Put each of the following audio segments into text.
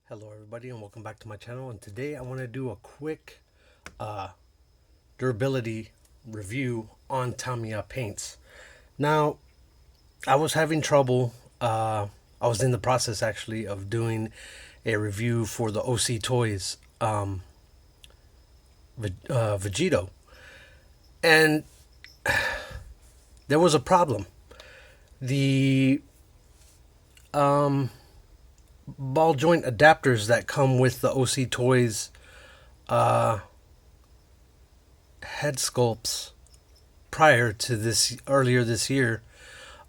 Hello everybody and welcome back to my channel, and today I want to do a quick durability review on Tamiya paints. Now I was having trouble, I was in the process actually of doing a review for the OC Toys Vegito, and there was a problem. The ball joint adapters that come with the OC Toys head sculpts prior to this, earlier this year,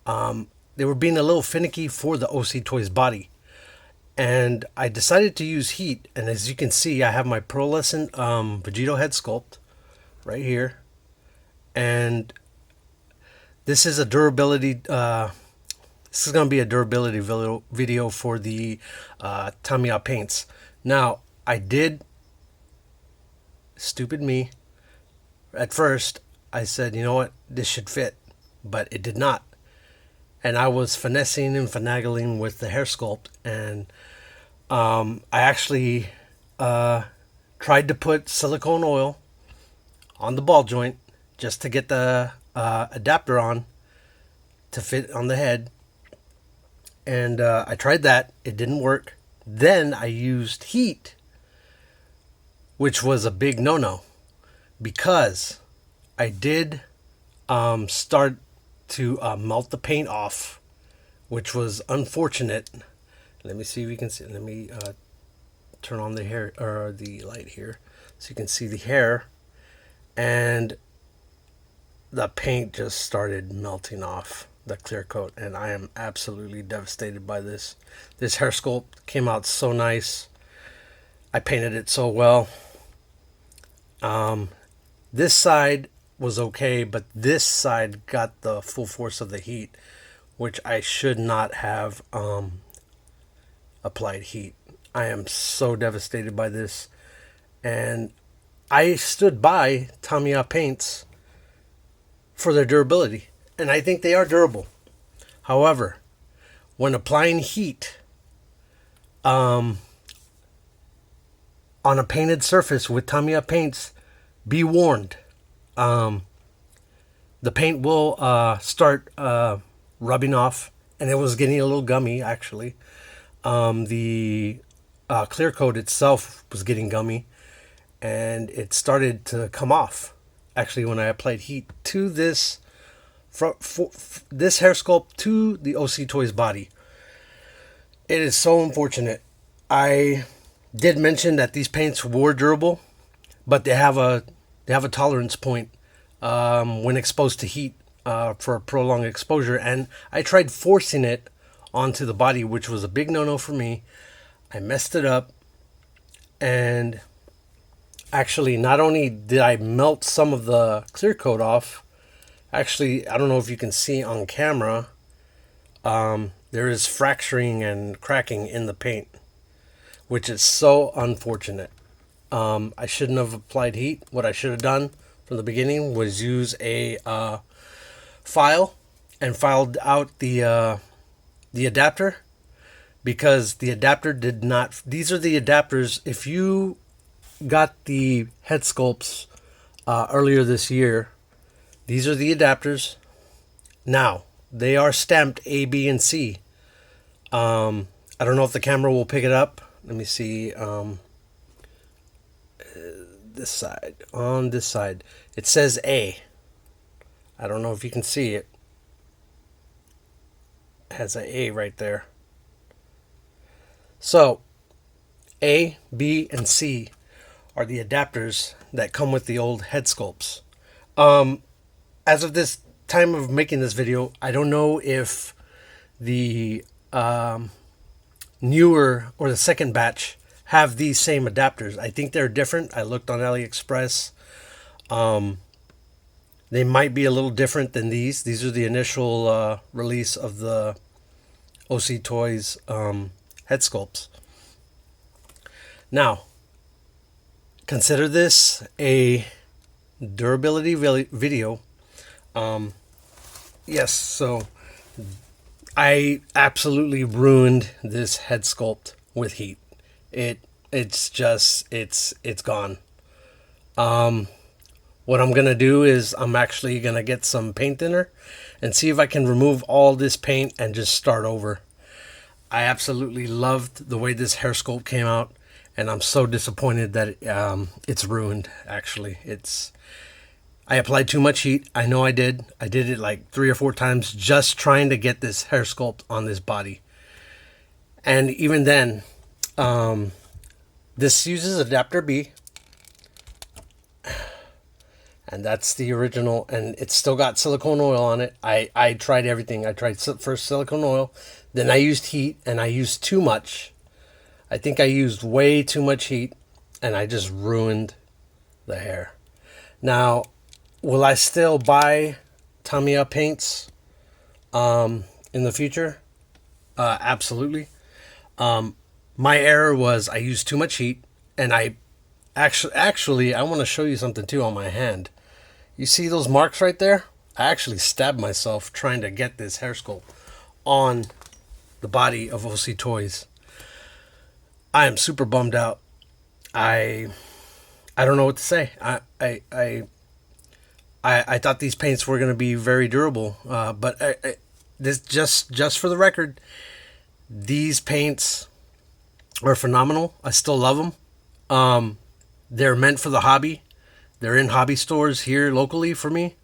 they were being a little finicky for the OC Toys body, and I decided to use heat. And as you can see, I have my pearlescent Vegito head sculpt right here, and this is a durability this is going to be a durability video for the Tamiya paints. Now, I did, stupid me, at first I said, you know what, this should fit, but it did not. And I was finessing and finagling with the hair sculpt, and I actually tried to put silicone oil on the ball joint just to get the adapter on to fit on the head. And I tried that. It didn't work. Then I used heat, which was a big no-no, because I did start to melt the paint off, which was unfortunate. Let me see if you can see. Let me turn on the hair, or the light here, so you can see the hair, and the paint just started melting off the clear coat, and I am absolutely devastated by this. This hair sculpt came out so nice. I painted it so well. This side was okay, but this side got the full force of the heat, which I should not have applied heat. I am so devastated by this, and I stood by Tamiya paints for their durability, and I think they are durable. However, when applying heat on a painted surface with Tamiya paints, be warned. The paint will start rubbing off, and it was getting a little gummy actually. The clear coat itself was getting gummy, and it started to come off actually when I applied heat to this this hair sculpt to the OC Toys body. It is so unfortunate. I did mention that these paints were durable, but they have a tolerance point when exposed to heat for a prolonged exposure, and I tried forcing it onto the body, which was a big no-no for me. I messed it up, and actually, not only did I melt some of the clear coat off, actually, I don't know if you can see on camera, there is fracturing and cracking in the paint, which is so unfortunate. I shouldn't have applied heat. What I should have done from the beginning was use a file and filed out the adapter, because the adapter did not. These are the adapters. If you got the head sculpts earlier this year, these are the adapters. Now, they are stamped A, B, and C. I don't know if the camera will pick it up. Let me see. This side. On this side, it says A. I don't know if you can see it. It has an A right there. So, A, B, and C are the adapters that come with the old head sculpts. As of this time of making this video, I don't know if the newer or the second batch have these same adapters. I think they're different. I looked on AliExpress. They might be a little different than these. These are the initial release of the OC Toys head sculpts. Now, consider this a durability video. Yes, so I absolutely ruined this head sculpt with heat. It's gone. What I'm gonna do is I'm actually gonna get some paint thinner and see if I can remove all this paint and just start over. I absolutely loved the way this hair sculpt came out, and I'm so disappointed that it's ruined. Actually, I applied too much heat. I know I did. I did it like 3 or 4 times just trying to get this hair sculpt on this body. And even then, this uses adapter B. And that's the original, and it's still got silicone oil on it. I tried everything. I tried first silicone oil, then I used heat, and I used too much. I think I used way too much heat, and I just ruined the hair. Now, will I still buy Tamiya paints in the future? Absolutely. My error was I used too much heat, and I actually I want to show you something too on my hand. You see those marks right there? I actually stabbed myself trying to get this hair sculpt on the body of OC Toys. I am super bummed out. I don't know what to say. I thought these paints were going to be very durable, but this just for the record, these paints are phenomenal. I still love them. They're meant for the hobby. They're in hobby stores here locally for me.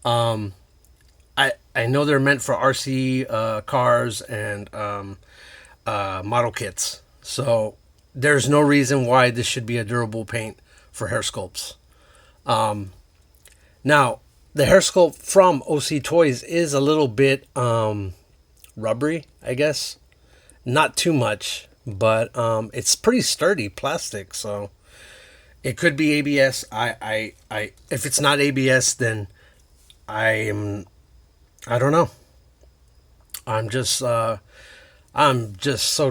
I know they're meant for RC cars and model kits. So there's no reason why this should be a durable paint for hair sculpts. Now, the hair sculpt from OC Toys is a little bit rubbery, I guess. Not too much, but it's pretty sturdy plastic, so it could be ABS. If it's not ABS, then I don't know. I'm just so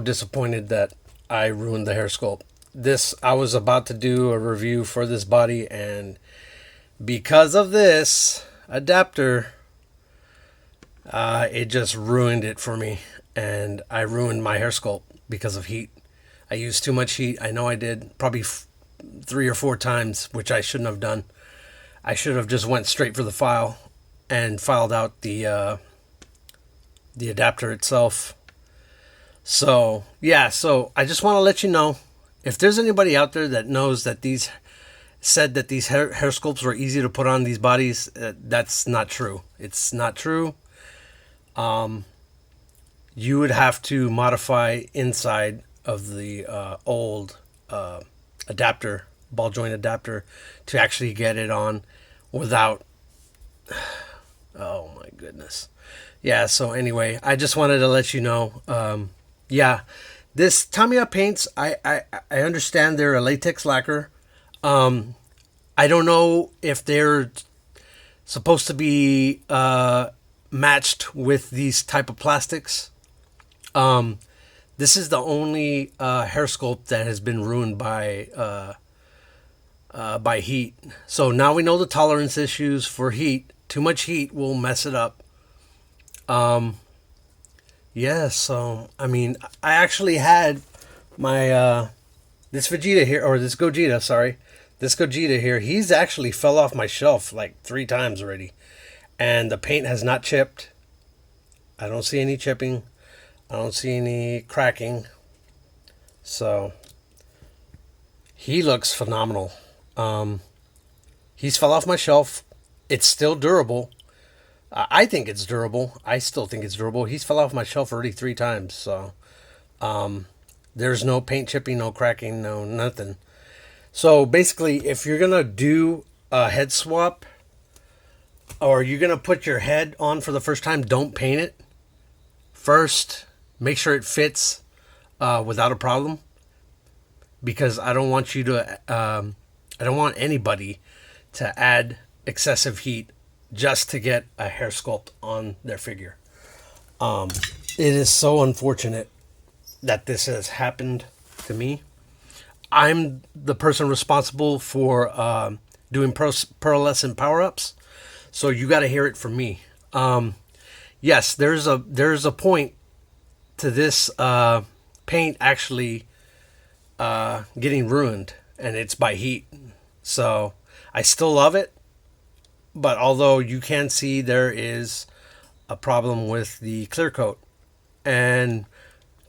disappointed that I ruined the hair sculpt. I was about to do a review for this body, and because of this adapter, it just ruined it for me, and I ruined my hair sculpt because of heat. I used too much heat. I know I did, probably 3 or 4 times, which I shouldn't have done. I should have just went straight for the file and filed out the adapter itself. So yeah, so I just want to let you know, if there's anybody out there that knows that these hair sculpts were easy to put on these bodies, that's not true. It's not true. You would have to modify inside of the old adapter, ball joint adapter, to actually get it on without. Oh my goodness. Yeah, so anyway, I just wanted to let you know. Yeah, this Tamiya paints, I understand they're a latex lacquer. I don't know if they're supposed to be matched with these type of plastics. This is the only hair sculpt that has been ruined by heat. So now we know the tolerance issues for heat. Too much heat will mess it up. Yeah, so I mean, I actually had my this Vegeta here, or this Gogeta, sorry, this Gogeta here. He's actually fell off my shelf like 3 times already, and the paint has not chipped. I don't see any chipping. I don't see any cracking. So he looks phenomenal. He's fell off my shelf. It's still durable. I think it's durable. I still think it's durable. He's fell off my shelf already 3 times. So there's no paint chipping, no cracking, no nothing. So basically, if you're going to do a head swap, or you're going to put your head on for the first time, don't paint it. First, make sure it fits without a problem. Because I don't want you to, I don't want anybody to add excessive heat just to get a hair sculpt on their figure. It is so unfortunate that this has happened to me. I'm the person responsible for doing pearlescent power-ups, so you got to hear it from me. Yes, there's a point to this paint actually getting ruined, and it's by heat. So I still love it, but although you can see there is a problem with the clear coat and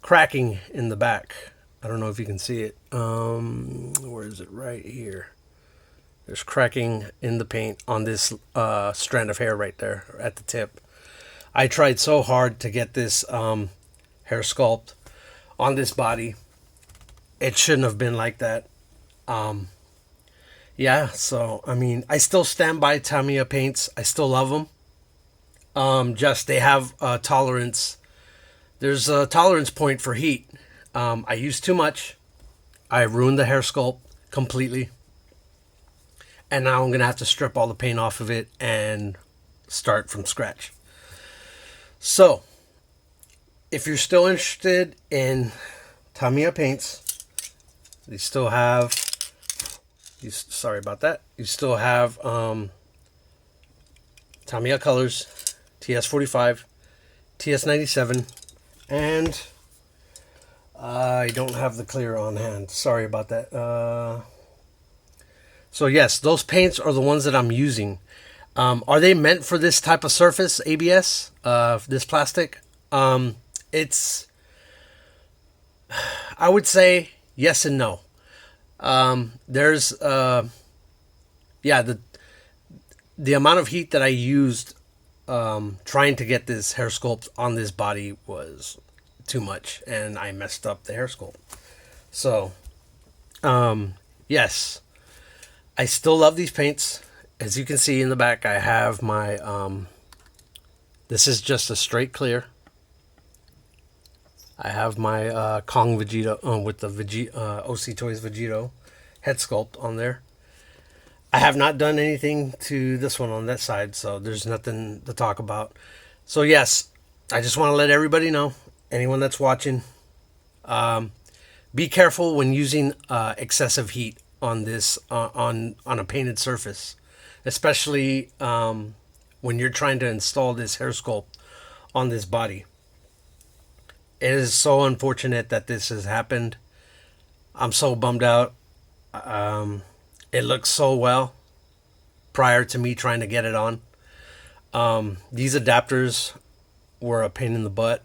cracking in the back. I don't know if you can see it. Where is it? Right here. There's cracking in the paint on this strand of hair right there at the tip. I tried so hard to get this hair sculpt on this body. It shouldn't have been like that. Yeah, so I mean, I still stand by Tamiya paints. I still love them. Just they have a tolerance. There's a tolerance point for heat. I used too much. I ruined the hair sculpt completely. And now I'm going to have to strip all the paint off of it and start from scratch. So, if you're still interested in Tamiya paints, you still have, sorry about that, you still have Tamiya Colors, TS45, TS97, and I don't have the clear on hand. Sorry about that. So yes, those paints are the ones that I'm using. Are they meant for this type of surface, ABS, this plastic? It's, I would say yes and no. There's, yeah, the amount of heat that I used trying to get this hair sculpt on this body was too much, and I messed up the hair sculpt. So, yes, I still love these paints. As you can see in the back, I have my, this is just a straight clear. I have my Kong Vegito with the OC Toys Vegito head sculpt on there. I have not done anything to this one on that side, so there's nothing to talk about. So yes, I just want to let everybody know, anyone that's watching, be careful when using excessive heat on this on a painted surface, especially when you're trying to install this hair sculpt on this body. It is so unfortunate that this has happened. I'm so bummed out. It looks so well prior to me trying to get it on. These adapters were a pain in the butt.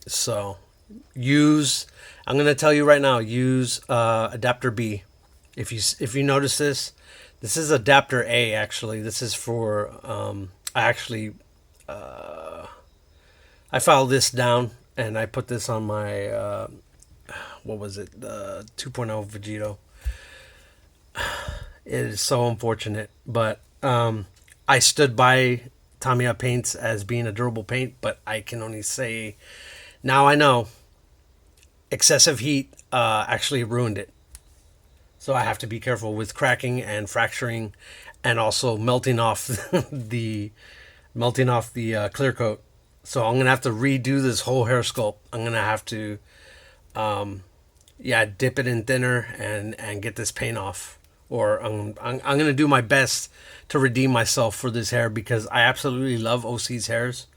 So I'm going to tell you right now, use adapter B. If you notice this is adapter A actually. This is for, I filed this down and I put this on my, what was it? The 2.0 Vegito. It is so unfortunate, but I stood by Tamiya paints as being a durable paint, but I can only say now I know excessive heat actually ruined it. So I have to be careful with cracking and fracturing, and also melting off the clear coat. So I'm gonna have to redo this whole hair sculpt. I'm gonna have to, dip it in thinner and get this paint off. Or I'm gonna do my best to redeem myself for this hair, because I absolutely love OC's hairs.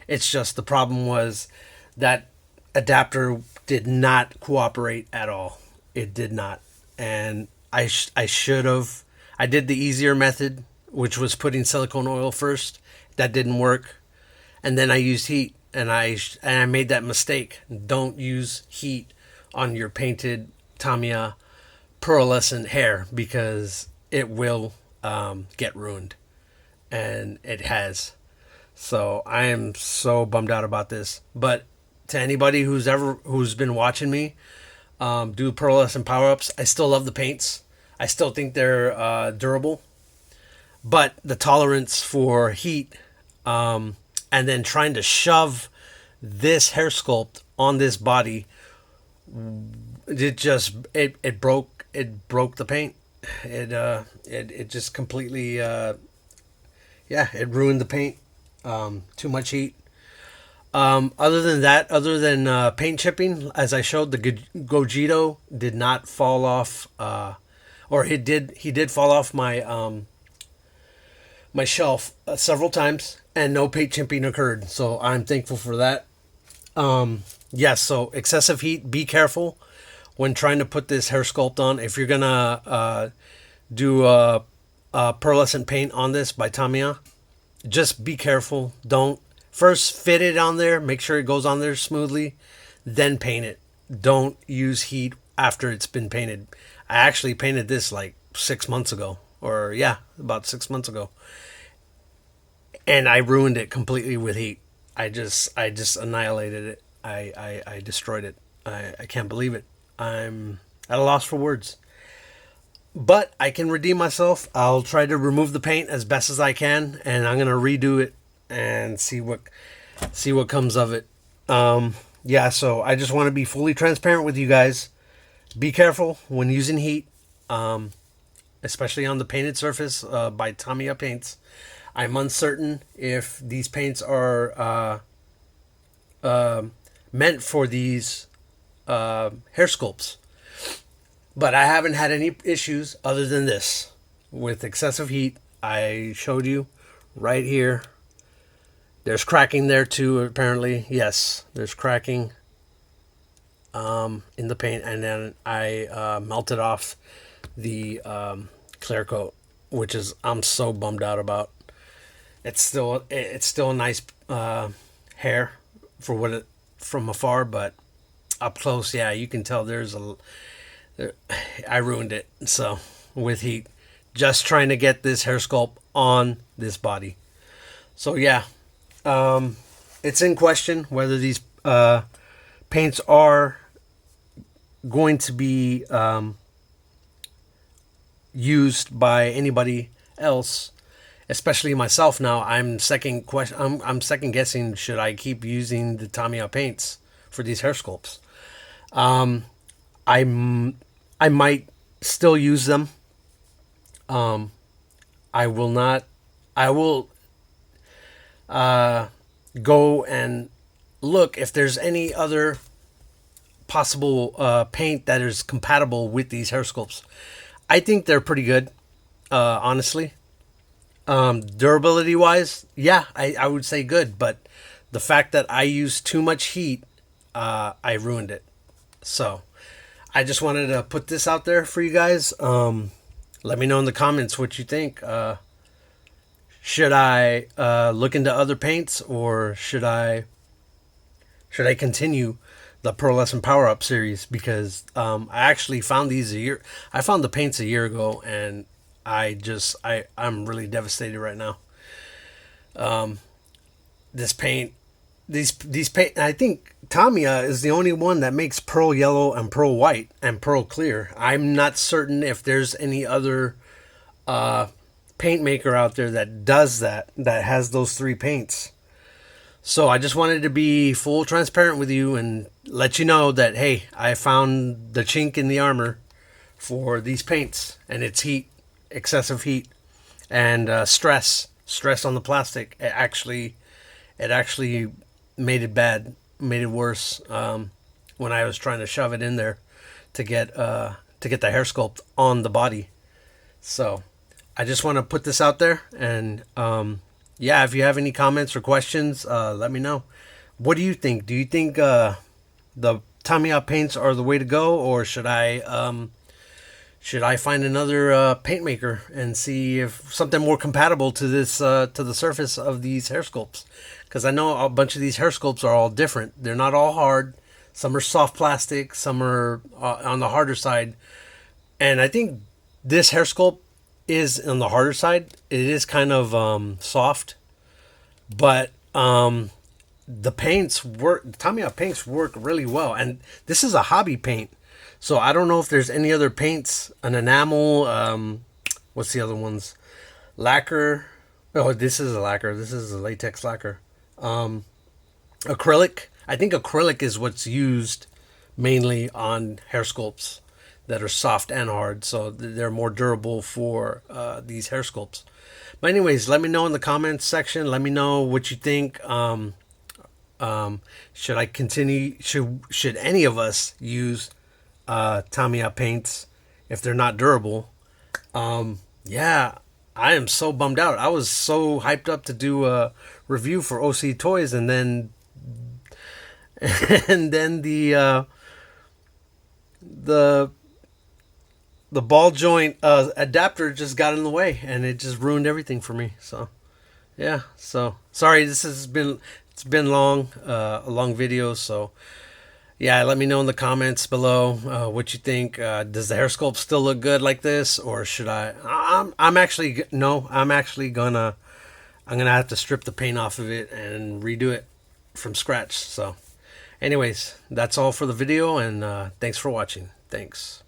It's just the problem was that adapter did not cooperate at all. It did not. And I should have. I did the easier method, which was putting silicone oil first. That didn't work, and then I used heat, and I made that mistake. Don't use heat on your painted Tamiya pearlescent hair, because it will get ruined, and it has. So I am so bummed out about this. But to anybody who's been watching me do pearlescent power-ups, I still love the paints. I still think they're durable, but the tolerance for heat, and then trying to shove this hair sculpt on this body, it broke the paint. It just completely it ruined the paint. Too much heat. Other than paint chipping, as I showed, the Gogito did not fall off, or he did fall off my my shelf several times, and no paint chipping occurred. So I'm thankful for that. Yes, so excessive heat, be careful when trying to put this hair sculpt on. If you're gonna do a pearlescent paint on this by Tamiya, just be careful. Don't first fit it on there. Make sure it goes on there smoothly, then paint it. Don't use heat after it's been painted. I actually painted this like 6 months ago, or yeah, about 6 months ago, and I ruined it completely with heat. I just annihilated it. I destroyed it. I can't believe it. I'm at a loss for words. But I can redeem myself. I'll try to remove the paint as best as I can, and I'm gonna redo it and see what comes of it. Yeah, so I just want to be fully transparent with you guys. Be careful when using heat, especially on the painted surface by Tamiya Paints. I'm uncertain if these paints are meant for these hair sculpts. But I haven't had any issues other than this. With excessive heat, I showed you right here. There's cracking there too, apparently. Yes, there's cracking in the paint. And then I melted off the clear coat, which is I'm so bummed out about. It's still a nice hair for what it from afar, but up close, yeah, you can tell I ruined it. So with heat, just trying to get this hair sculpt on this body. So yeah, it's in question whether these paints are going to be used by anybody else, especially myself. Now I'm second guessing, should I keep using the Tamiya paints for these hair sculpts? I might still use them. I will not. I will go and look if there's any other possible paint that is compatible with these hair sculpts. I think they're pretty good, honestly. Durability wise, yeah, I would say good, but the fact that I used too much heat, I ruined it. So I just wanted to put this out there for you guys. Let me know in the comments what you think. Should I look into other paints, or should I continue the Pearlescent Power Up series? Because I actually found these I found the paints a year ago, and I'm really devastated right now. This paint, these paint. I think Tamiya is the only one that makes pearl yellow and pearl white and pearl clear. I'm not certain if there's any other paint maker out there that does that has those three paints. So I just wanted to be full transparent with you and let you know that, hey, I found the chink in the armor for these paints, and it's heat, excessive heat, and stress on the plastic. It actually made it bad, made it worse when I was trying to shove it in there to get the hair sculpt on the body. So I just want to put this out there, and yeah, if you have any comments or questions, let me know. What do you think? Do you think the Tamiya paints are the way to go, or should I find another paint maker and see if something more compatible to this to the surface of these hair sculpts? Because I know a bunch of these hair sculpts are all different. They're not all hard. Some are soft plastic. Some are on the harder side. And I think this hair sculpt is on the harder side. It is kind of soft, but the paints work. The Tamiya paints work really well, and this is a hobby paint. So I don't know if there's any other paints, an enamel. What's the other ones? Lacquer. Oh, this is a lacquer. This is a latex lacquer. Acrylic. I think acrylic is what's used mainly on hair sculpts that are soft and hard, so they're more durable for these hair sculpts. But anyways, let me know in the comments section. Let me know what you think. Should I continue? Should any of us use Tamiya paints if they're not durable? Yeah, I am so bummed out. I was so hyped up to do a review for OC Toys, and then the the ball joint adapter just got in the way, and it just ruined everything for me. So yeah, so sorry, it's been long, a long video. So yeah, let me know in the comments below what you think. Does the hair sculpt still look good like this, or should I'm actually no, I'm gonna have to strip the paint off of it and redo it from scratch. So anyways, that's all for the video, and thanks for watching. Thanks.